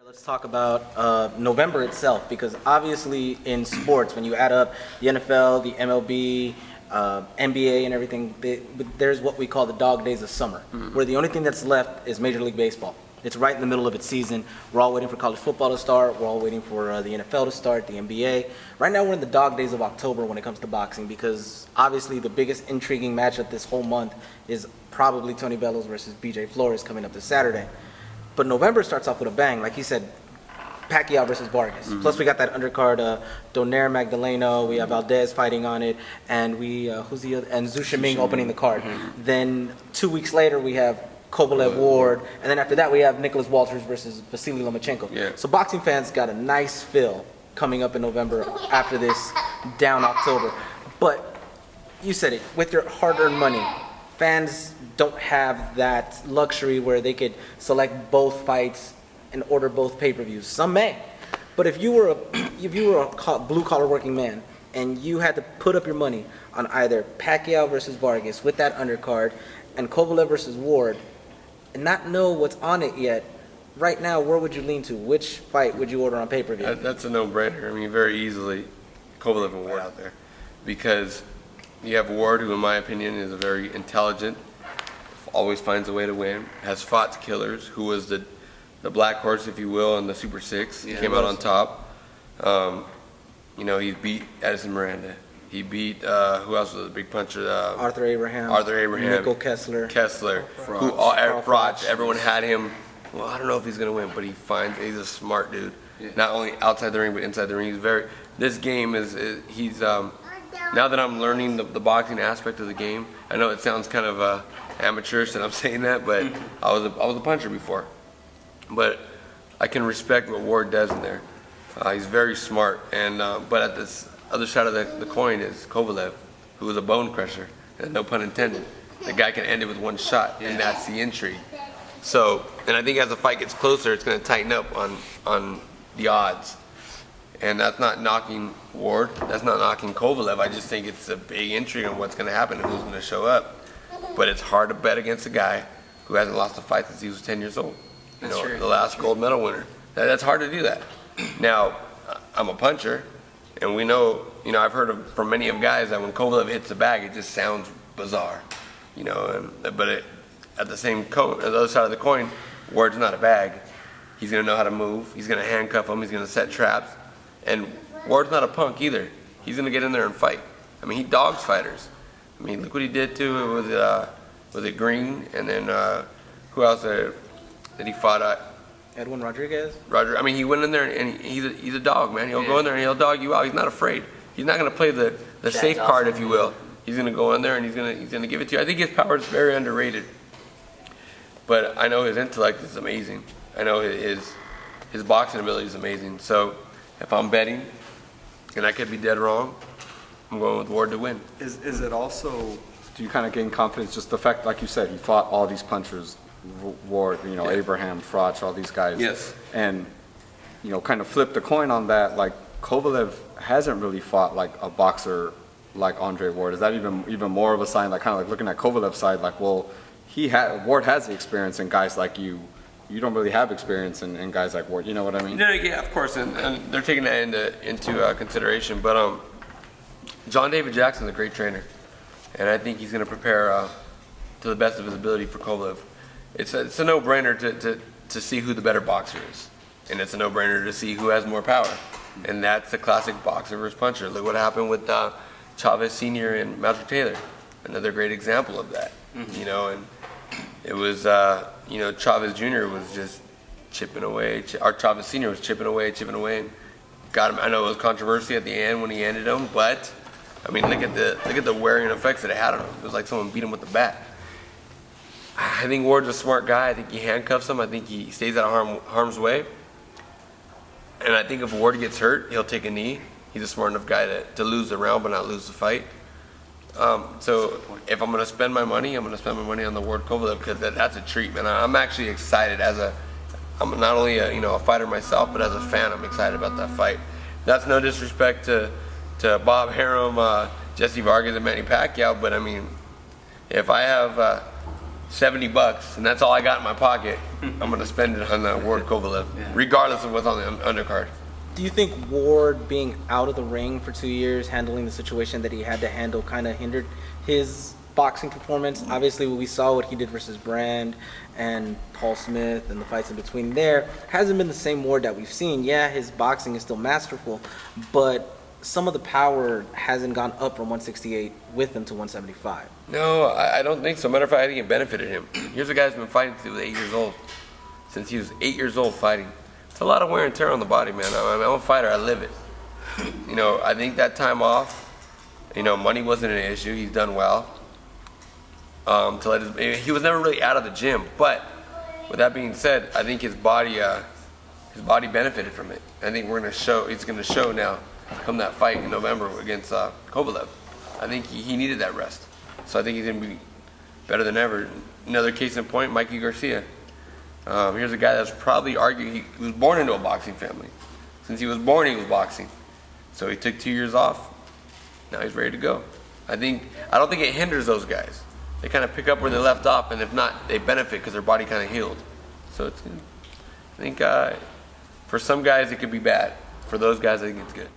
Let's talk about November itself, because obviously in sports, when you add up the NFL, the MLB, NBA, and everything, there's what we call the dog days of summer, where the only thing that's left is Major League Baseball. It's right in the middle of its season. We're all waiting for college football to start. We're all waiting for the NFL to start, the NBA. Right now, we're in the dog days of October when it comes to boxing, because obviously the biggest intriguing matchup this whole month is probably Tony Bellows versus BJ Flores coming up this Saturday. But November starts off with a bang. Like he said, Pacquiao versus Vargas. Plus, we got that undercard, Donaire Magdaleno. We have Valdez fighting on it, and who's the other? And Zhu Shiming opening the card. Then 2 weeks later, we have Kovalev-Ward, and then after that, we have Nicholas Walters versus Vasily Lomachenko. Yeah. So boxing fans got a nice fill coming up in November after this down October. But you said it, with your hard-earned money, fans don't have that luxury where they could select both fights and order both pay-per-views. Some may, but if you were a blue-collar working man and you had to put up your money on either Pacquiao versus Vargas with that undercard and Kovalev versus Ward, and not know what's on it yet, right now, where would you lean to? Which fight would you order on pay-per-view? That's a no-brainer. I mean, very easily, Kovalev and Ward out there, because you have Ward, who in my opinion is a very intelligent, always finds a way to win, has fought killers, who was the black horse, if you will, in the Super Six. He came out on top. He beat Edison Miranda. He beat, who else was a big puncher? Arthur Abraham. Nico Kessler. Froch. Everyone had him. Well, I don't know if he's going to win, but he's a smart dude. Yeah. Not only outside the ring, but inside the ring. This game he's, now that I'm learning the boxing aspect of the game, I know it sounds kind of amateurish that I'm saying that, but I was a puncher before. But I can respect what Ward does in there. He's very smart, and but at this other side of the coin is Kovalev, who is a bone crusher, and no pun intended. The guy can end it with one shot, and that's the intrigue. So, and I think as the fight gets closer, it's going to tighten up on the odds. And that's not knocking Ward, that's not knocking Kovalev. I just think it's a big intrigue on what's going to happen and who's going to show up. But it's hard to bet against a guy who hasn't lost a fight since he was 10 years old. The last gold medal winner. That's hard to do that. Now, I'm a puncher, and we know, I've heard from many of guys that when Kovalev hits the bag, it just sounds bizarre. But at the other side of the coin, Ward's not a bag. He's going to know how to move. He's going to handcuff him. He's going to set traps. And Ward's not a punk either. He's going to get in there and fight. I mean, he dogs fighters. I mean, look what he did too with it Green, and then who else that he fought? Edwin Rodriguez. I mean, he went in there and he's a dog, man. He'll go in there and he'll dog you out. He's not afraid. He's not going to play the safe card, if you will. He's going to go in there and he's going to give it to you. I think his power is very underrated. But I know his intellect is amazing. I know his boxing ability is amazing. So if I'm betting, and I could be dead wrong, I'm going with Ward to win. Is it also, do you kind of gain confidence, just the fact, like you said, he fought all these punchers, Ward, Abraham, Froch, all these guys. Yes. And, kind of flip the coin on that, like Kovalev hasn't really fought like a boxer like Andre Ward. Is that even more of a sign, like kind of like looking at Kovalev's side, like, well, Ward has the experience in guys like you. You don't really have experience in guys like Ward. You know what I mean? Yeah, of course, and they're taking that into consideration. But John David Jackson's a great trainer, and I think he's going to prepare to the best of his ability for Kovalev. It's a no-brainer to see who the better boxer is, and it's a no-brainer to see who has more power, and that's the classic boxer versus puncher. Look what happened with Chavez Sr. and Magic Taylor, another great example of that. And it was Chavez Jr. was just chipping away, or Chavez Sr. was chipping away, and got him. I know it was controversy at the end when he ended him, but I mean, look at the wearing effects that it had on him. It was like someone beat him with the bat. I think Ward's a smart guy. I think he handcuffs him. I think he stays out of harm's way. And I think if Ward gets hurt, he'll take a knee. He's a smart enough guy to lose the round but not lose the fight. So if I'm going to spend my money, I'm going to spend my money on the Ward Kovalev, because that's a treat, man. I'm actually excited I'm not only a fighter myself, but as a fan, I'm excited about that fight. That's no disrespect to Bob Arum, Jesse Vargas, and Manny Pacquiao, but I mean, if I have $70, and that's all I got in my pocket, I'm gonna spend it on Ward Kovalev, regardless of what's on the undercard. Do you think Ward being out of the ring for 2 years, handling the situation that he had to handle, kind of hindered his boxing performance? Obviously, we saw what he did versus Brand and Paul Smith and the fights in between there. Hasn't been the same Ward that we've seen. Yeah, his boxing is still masterful, but some of the power hasn't gone up from 168 with him to 175. No, I don't think so. Matter of fact, I think it benefited him. Here's a guy who's been fighting since he was 8 years old. Since he was 8 years old fighting. It's a lot of wear and tear on the body, man. I'm a fighter. I live it. You know, I think that time off, you know, money wasn't an issue. He's done well. He was never really out of the gym. But with that being said, I think his body benefited from it. I think he's going to show now come that fight in November against Kovalev. I think he needed that rest. So I think he's going to be better than ever. Another case in point, Mikey Garcia. Here's a guy that's probably arguing, he was born into a boxing family. Since he was born, he was boxing. So he took 2 years off. Now he's ready to go. I don't think it hinders those guys. They kind of pick up where they left off, and if not, they benefit because their body kind of healed. So I think for some guys it could be bad. For those guys, I think it's good.